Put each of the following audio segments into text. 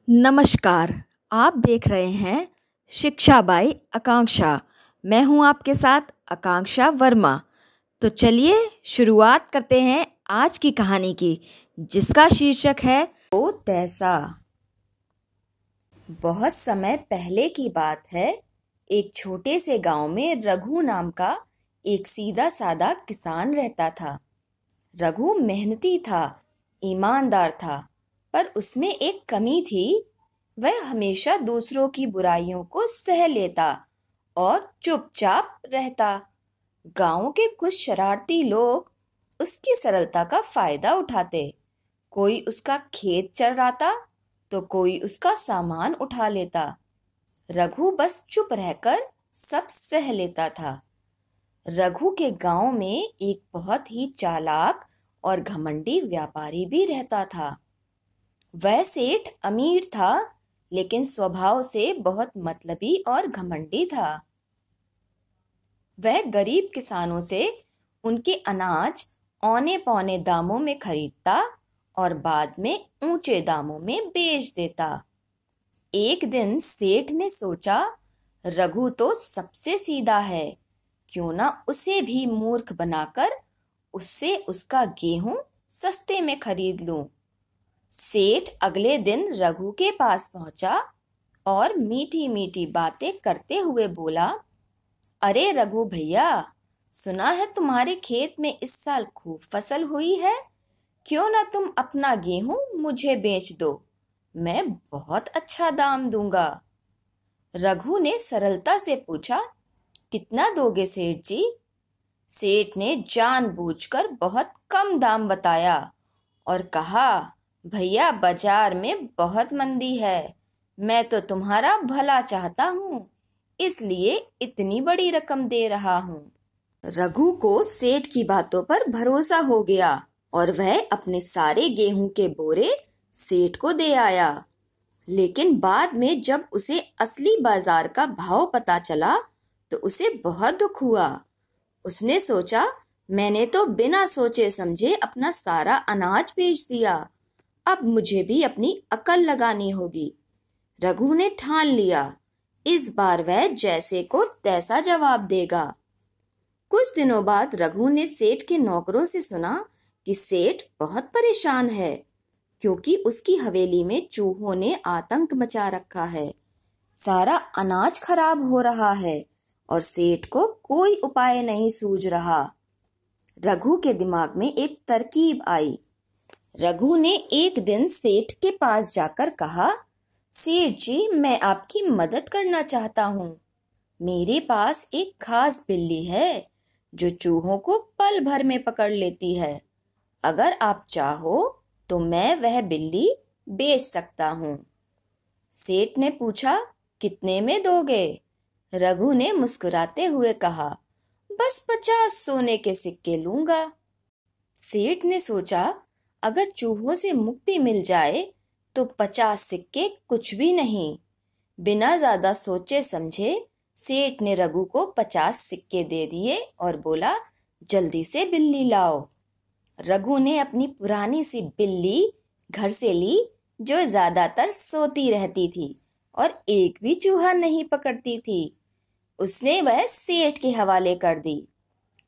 नमस्कार। आप देख रहे हैं शिक्षा बाई आकांक्षा। मैं हूं आपके साथ आकांक्षा वर्मा। तो चलिए शुरुआत करते हैं आज की कहानी की, जिसका शीर्षक है वो तैसा। बहुत समय पहले की बात है। एक छोटे से गांव में रघु नाम का एक सीधा साधा किसान रहता था। रघु मेहनती था, ईमानदार था, पर उसमें एक कमी थी। वह हमेशा दूसरों की बुराइयों को सह लेता और चुपचाप रहता। गांव के कुछ शरारती लोग उसकी सरलता का फायदा उठाते। कोई उसका खेत चराता तो कोई उसका सामान उठा लेता। रघु बस चुप रहकर सब सह लेता था। रघु के गांव में एक बहुत ही चालाक और घमंडी व्यापारी भी रहता था। वह सेठ अमीर था, लेकिन स्वभाव से बहुत मतलबी और घमंडी था। वह गरीब किसानों से उनके अनाज औने पौने दामों में खरीदता और बाद में ऊंचे दामों में बेच देता। एक दिन सेठ ने सोचा, रघु तो सबसे सीधा है, क्यों ना उसे भी मूर्ख बनाकर उससे उसका गेहूं सस्ते में खरीद लूं। सेठ अगले दिन रघु के पास पहुंचा और मीठी मीठी बातें करते हुए बोला, अरे रघु भैया, सुना है तुम्हारे खेत में इस साल खूब फसल हुई है। क्यों ना तुम अपना गेहूं मुझे बेच दो, मैं बहुत अच्छा दाम दूंगा। रघु ने सरलता से पूछा, कितना दोगे सेठ जी? सेठ ने जानबूझकर बहुत कम दाम बताया और कहा, भैया बाजार में बहुत मंदी है, मैं तो तुम्हारा भला चाहता हूँ, इसलिए इतनी बड़ी रकम दे रहा हूँ। रघु को सेठ की बातों पर भरोसा हो गया और वह अपने सारे गेहूं के बोरे सेठ को दे आया। लेकिन बाद में जब उसे असली बाजार का भाव पता चला तो उसे बहुत दुख हुआ। उसने सोचा, मैंने तो बिना सोचे समझे अपना सारा अनाज बेच दिया, अब मुझे भी अपनी अकल लगानी होगी। रघु ने ठान लिया, इस बार वह जैसे को तैसा जवाब देगा। कुछ दिनों बाद रघु ने सेठ के नौकरों से सुना कि सेठ बहुत परेशान है, क्योंकि उसकी हवेली में चूहों ने आतंक मचा रखा है। सारा अनाज खराब हो रहा है और सेठ को कोई उपाय नहीं सूझ रहा। रघु के दिमाग में एक तरकीब आई। रघु ने एक दिन सेठ के पास जाकर कहा, सेठ जी, मैं आपकी मदद करना चाहता हूँ। मेरे पास एक खास बिल्ली है जो चूहों को पल भर में पकड़ लेती है। अगर आप चाहो तो मैं वह बिल्ली बेच सकता हूँ। सेठ ने पूछा, कितने में दोगे? रघु ने मुस्कुराते हुए कहा, बस 50 सोने के सिक्के लूंगा। सेठ ने सोचा, अगर चूहों से मुक्ति मिल जाए तो 50 सिक्के कुछ भी नहीं। बिना ज्यादा सोचे समझे सेठ ने रघु को 50 सिक्के दे दिए और बोला, जल्दी से बिल्ली लाओ। रघु ने अपनी पुरानी सी बिल्ली घर से ली, जो ज्यादातर सोती रहती थी और एक भी चूहा नहीं पकड़ती थी। उसने वह सेठ के हवाले कर दी।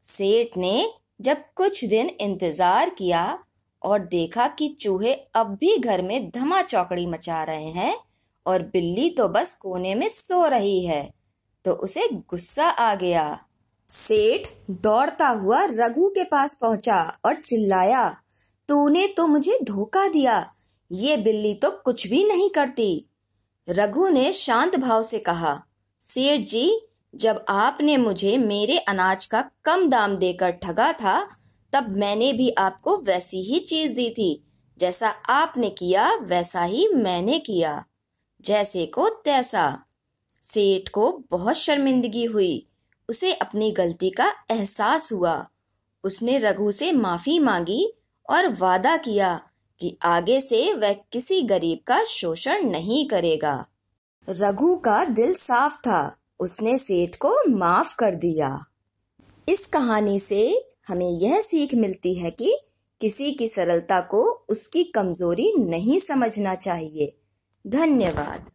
सेठ ने जब कुछ दिन इंतजार किया और देखा कि चूहे अब भी घर में धमा चौकड़ी मचा रहे हैं और बिल्ली तो बस कोने में सो रही है, तो उसे गुस्सा आ गया। सेठ दौड़ता हुआ रघु के पास पहुंचा और चिल्लाया, तूने तो मुझे धोखा दिया, ये बिल्ली तो कुछ भी नहीं करती। रघु ने शांत भाव से कहा, सेठ जी, जब आपने मुझे मेरे अनाज का कम दाम देकर ठगा था, तब मैंने भी आपको वैसी ही चीज दी थी। जैसा आपने किया वैसा ही मैंने किया, जैसे को तैसा। सेठ को बहुत शर्मिंदगी हुई, उसे अपनी गलती का एहसास हुआ। उसने रघु से माफी मांगी और वादा किया कि आगे से वह किसी गरीब का शोषण नहीं करेगा। रघु का दिल साफ था, उसने सेठ को माफ कर दिया। इस कहानी से हमें यह सीख मिलती है कि किसी की सरलता को उसकी कमजोरी नहीं समझना चाहिए। धन्यवाद।